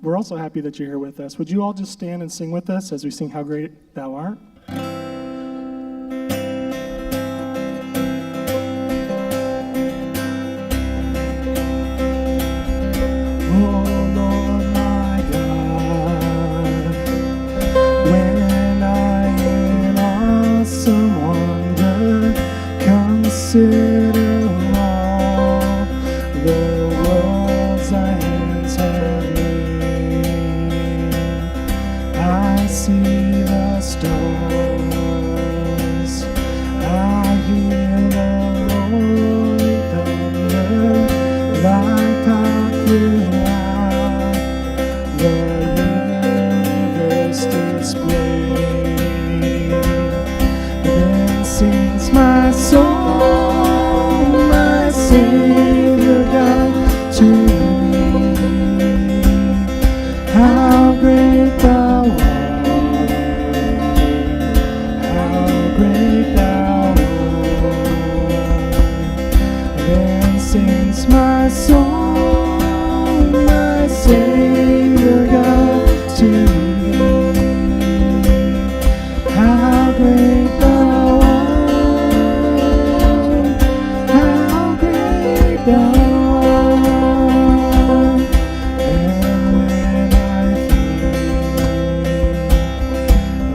We're also happy that you're here with us. Would you all just stand and sing with us as we sing How Great Thou Art? Consider all the worlds thy hands have made. I see the stars, I hear the rolling thunder, thy power throughout the universe displayed. Then sings my soul, Savior God, to thee. How great thou art, how great thou art. Then sings my soul, my Savior God, to thee. How great thou art. And when I think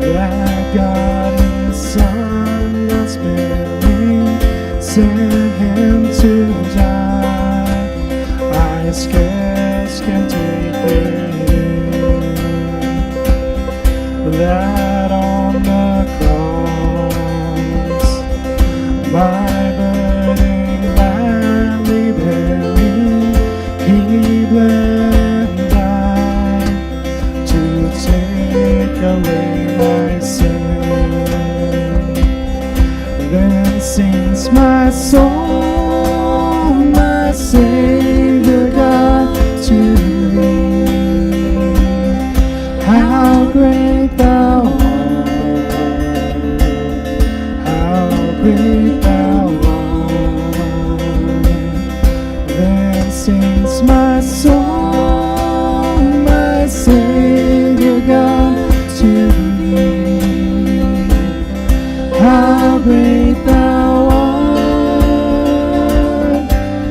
that God His Son was bearing, sent Him to die, I scarce can take it in, that on the cross my burden gladly bearing, He bled and died to take away my sin. Then sings my soul, my Savior God, to thee. How great thou art, how great thou art. Then sings my soul, my Savior God, to thee. How great thou art,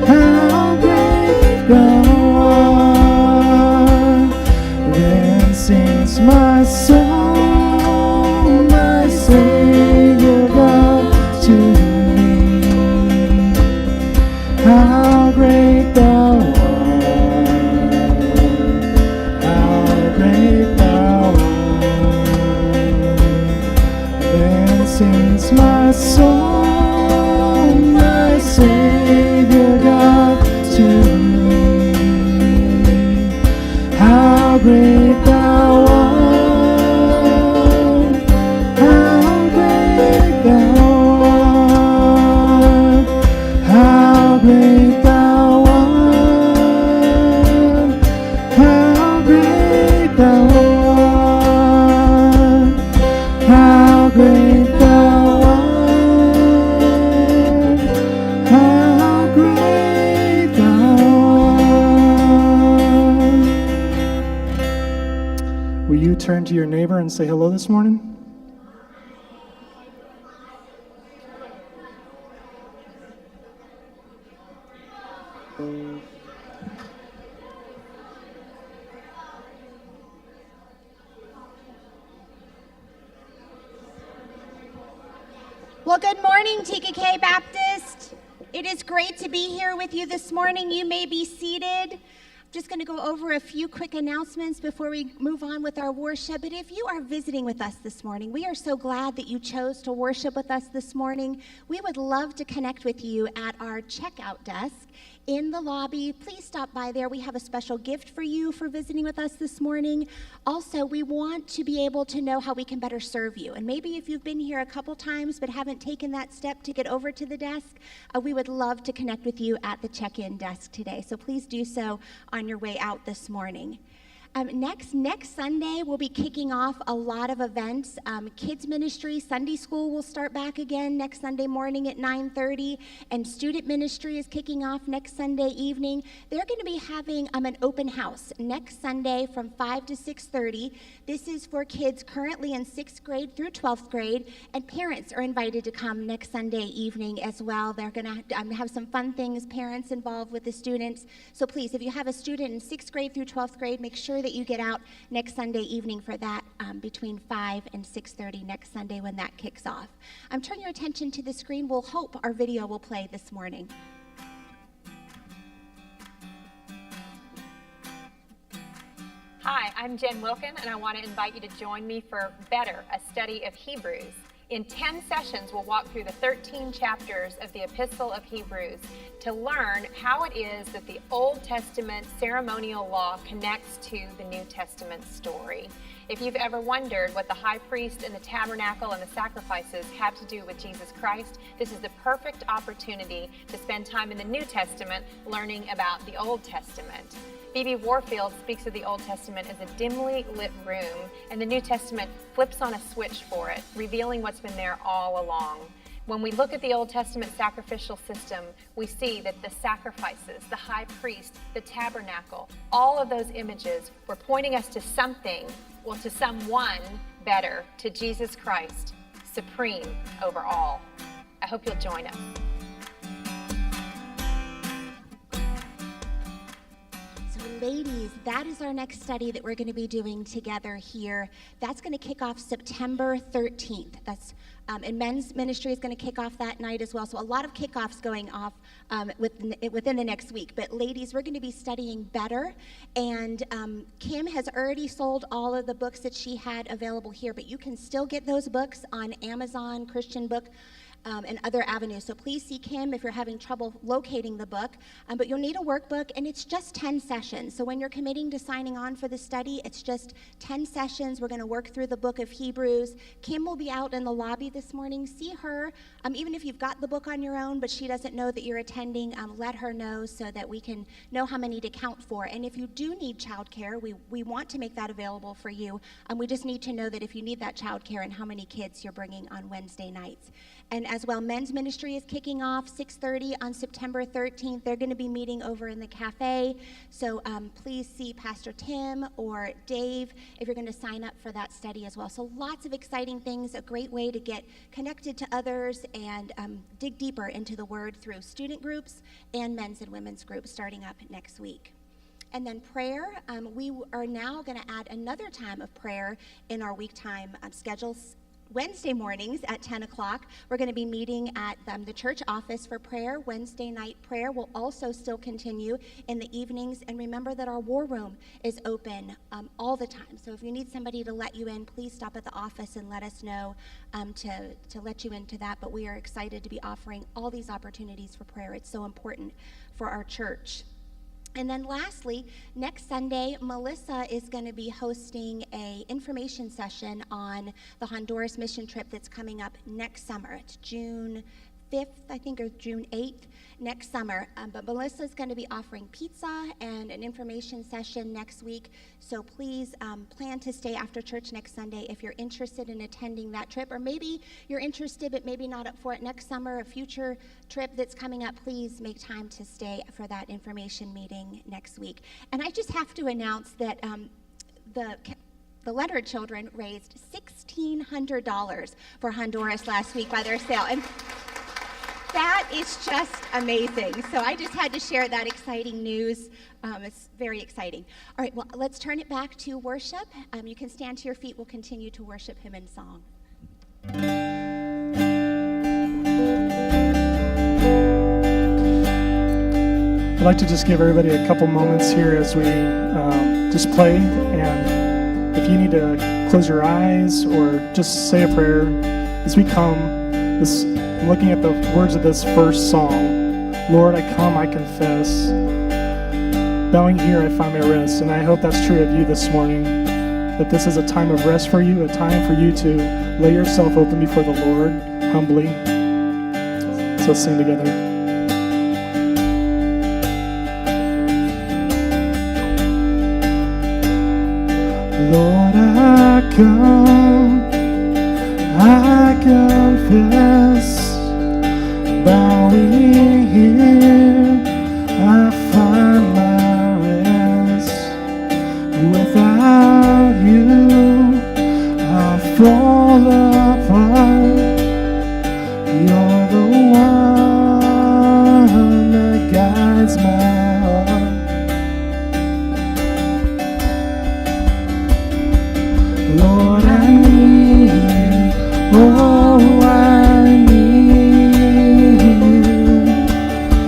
how great thou art. Then sings my soul, my Savior God, to thee. How great thou art, how great thou art. Then sings my soul, my Savior God, to thee. How great thou art, how great thou art, how great thou art, how great thou art, how great thou art, how great thou art. Will you turn to your neighbor and say hello this morning? Well, good morning, Tega Cay Baptist. It is great to be here with you this morning. You may be seated. I'm just going to go over a few quick announcements before we move on with our worship. But if you are visiting with us this morning, we are so glad that you chose to worship with us this morning. We would love to connect with you at our checkout desk in the lobby. Please stop by there. We have a special gift for you for visiting with us this morning. Also, we want to be able to know how we can better serve you. And maybe if you've been here a couple times but haven't taken that step to get over to the desk, we would love to connect with you at the check-in desk today. So please do so on your way out this morning. Next Sunday, we'll be kicking off a lot of events. Kids ministry, Sunday school will start back again next Sunday morning at 9:30, and student ministry is kicking off next Sunday evening. They're going to be having an open house next Sunday from 5 to 6:30. This is for kids currently in 6th grade through 12th grade, and parents are invited to come next Sunday evening as well. They're going to have some fun things, parents involved with the students. So please, if you have a student in 6th grade through 12th grade, make sure that you get out next Sunday evening for that between 5 and 6:30 next Sunday when that kicks off. Turn your attention to the screen. We'll hope our video will play this morning. Hi, I'm Jen Wilkin, and I want to invite you to join me for Better, a study of Hebrews. In 10 sessions, we'll walk through the 13 chapters of the Epistle of Hebrews to learn how it is that the Old Testament ceremonial law connects to the New Testament story. If you've ever wondered what the high priest and the tabernacle and the sacrifices have to do with Jesus Christ, this is the perfect opportunity to spend time in the New Testament learning about the Old Testament. B.B. Warfield speaks of the Old Testament as a dimly lit room, and the New Testament flips on a switch for it, revealing what's been there all along. When we look at the Old Testament sacrificial system, we see that the sacrifices, the high priest, the tabernacle, all of those images were pointing us to something, well, to someone better, to Jesus Christ, supreme over all. I hope you'll join us. Ladies, that is our next study that we're going to be doing together here. That's going to kick off September 13th. And men's ministry is going to kick off that night as well. So a lot of kickoffs going off within the next week. But ladies, we're going to be studying Better. And Kim has already sold all of the books that she had available here. But you can still get those books on Amazon, Christian Book, and other avenues. So please see Kim if you're having trouble locating the book. But you'll need a workbook, and it's just 10 sessions. So when you're committing to signing on for the study, it's just 10 sessions. We're going to work through the book of Hebrews. Kim will be out in the lobby this morning. See her. Even if you've got the book on your own, but she doesn't know that you're attending, let her know so that we can know how many to count for. And if you do need childcare, we want to make that available for you. We just need to know that if you need that childcare and how many kids you're bringing on Wednesday nights. And as well, men's ministry is kicking off 6:30 on September 13th. They're going to be meeting over in the cafe. So please see Pastor Tim or Dave if you're going to sign up for that study as well. So lots of exciting things, a great way to get connected to others and dig deeper into the Word through student groups and men's and women's groups starting up next week. And then prayer, we are now going to add another time of prayer in our week time schedules. Wednesday mornings at 10 o'clock, we're going to be meeting at the church office for prayer. Wednesday night prayer will also still continue in the evenings. And remember that our war room is open all the time. So if you need somebody to let you in, please stop at the office and let us know to let you into that. But we are excited to be offering all these opportunities for prayer. It's so important for our church. And then lastly, next Sunday, Melissa is going to be hosting an information session on the Honduras mission trip that's coming up next summer. It's June 5th, I think, or June 8th next summer. But Melissa is going to be offering pizza and an information session next week. So please plan to stay after church next Sunday if you're interested in attending that trip. Or maybe you're interested but maybe not up for it next summer, a future trip that's coming up. Please make time to stay for that information meeting next week. And I just have to announce that the Leonard children raised $1,600 for Honduras last week by their sale. And that is just amazing. So I just had to share that exciting news. It's very exciting. All right, well, let's turn it back to worship. You can stand to your feet. We'll continue to worship him in song. I'd like to just give everybody a couple moments here as we just play. And if you need to close your eyes or just say a prayer as we come, I'm looking at the words of this first song. Lord, I come, I confess. Bowing here, I find my rest. And I hope that's true of you this morning, that this is a time of rest for you, a time for you to lay yourself open before the Lord humbly. So let's sing together. Lord, I come, I confess, bowing here, I find my rest. Without you, I fall apart. You're the one that guides my heart. Lord,